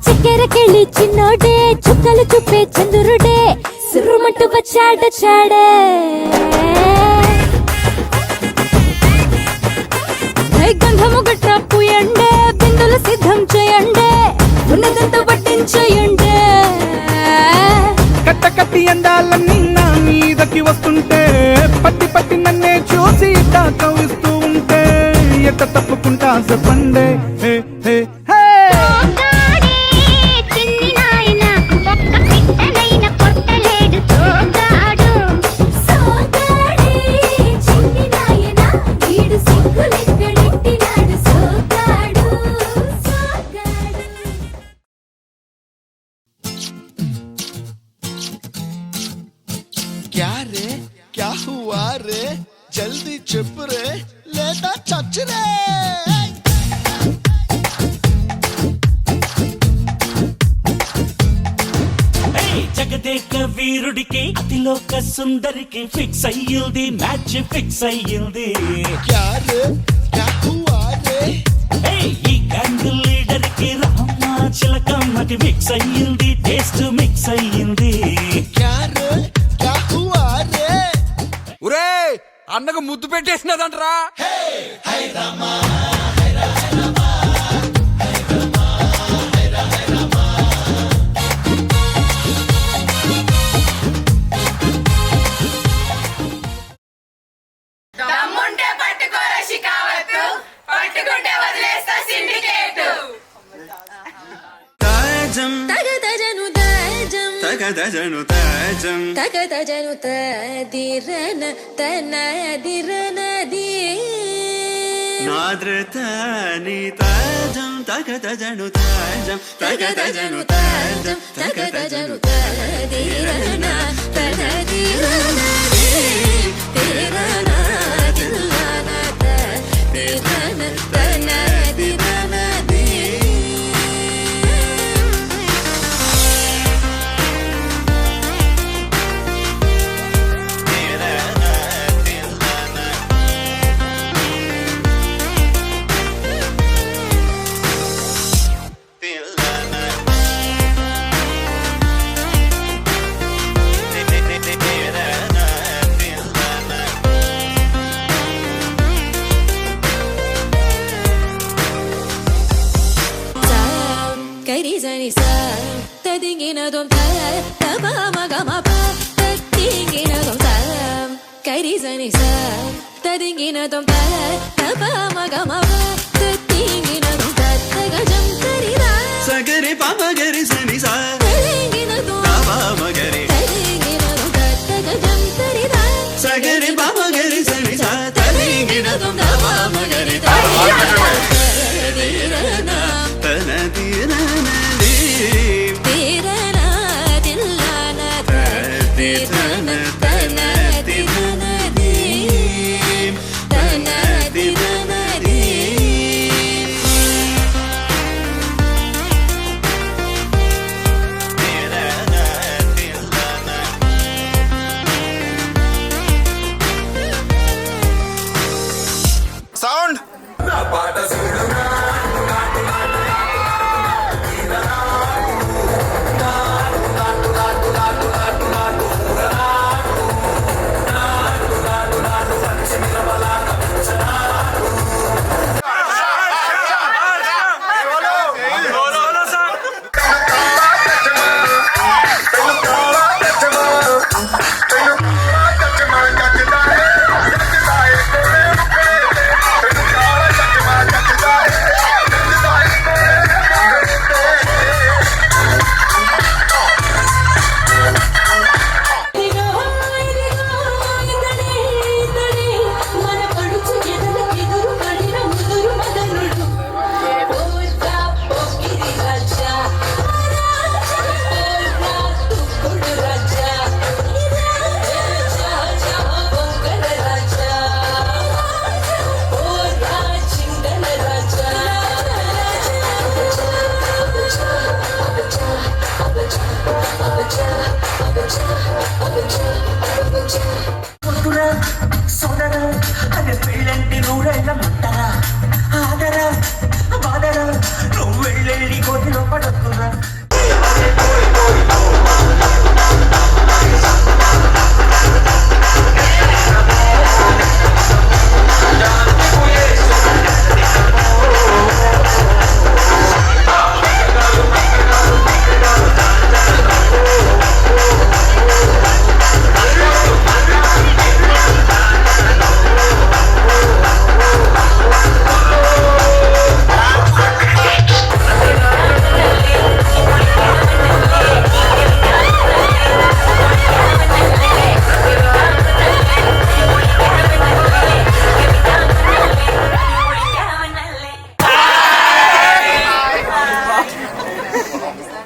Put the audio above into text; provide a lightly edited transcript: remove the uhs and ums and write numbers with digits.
చక్కెర కెళ్ళి చిన్నోడే చుక్కలు చూపే చంద్రుడే సురుమంటూ వచ్చాడే గంధము గట్ర పూయండే బిందులు సిద్ధం చేయండే ఉన్నదంతా పట్టించేయండే కట్ట కట్టి అందాలన్నీ నా మీదకి వస్తుంటే పట్టి పట్టి నన్నే చూసి కవిస్తూ ఉంటే ఎట్ట తప్పుకుంటా చెప్పండే హే హే హే क्या रे क्या हुआ रे जल्दी चुप रे लेटा चच रे జగదేక వీరుడికి అతిలోక సుందరికి ఫిక్స్ అయ్యింది మ్యాచ్ ఫిక్స్ అయ్యింది क्या रे क्या हुआ रे ఈ గ్యాంగ్ లీడర్ కి రామ చిలకమ్మకి మిక్స్ అయ్యింది టేస్ట్ మిక్స్ అయ్యింది क्या रे क्या हुआ रे ఒరే అన్నకు ముద్దు పెట్టేసినదంట్రా హై రామా దమ్ముంటే పట్టుకోరా షికావత్తు పట్టుకుంటే వదిలేస్తా సిండికేట్ తాజం తగదజను తజం తగదజను తాజం తగదజను తదిరన తనదిరనది నాద్రతాని తాజం తగదజను తాజం తగదజను తాజం తగదజను తదిరన తనదిరనది తిరన తిల్లన తదిరన తనదిరనది కరిజని సా తదింగినదొం తబమగమప తదింగినదొం తం కరిజని సా తదింగినదొం తబమగమప తదింగినదొం తగజం కరిరా సగరి పమగరి సని సా తదింగినదొం పమగరి తదింగినదొం తగజం కరిరా సగరి పమగరి సని సా తదింగినదొం పమగరి తనదిరనది తిరన తిల్లన తదిరన తనదిరనది తనదిరనది Thank you.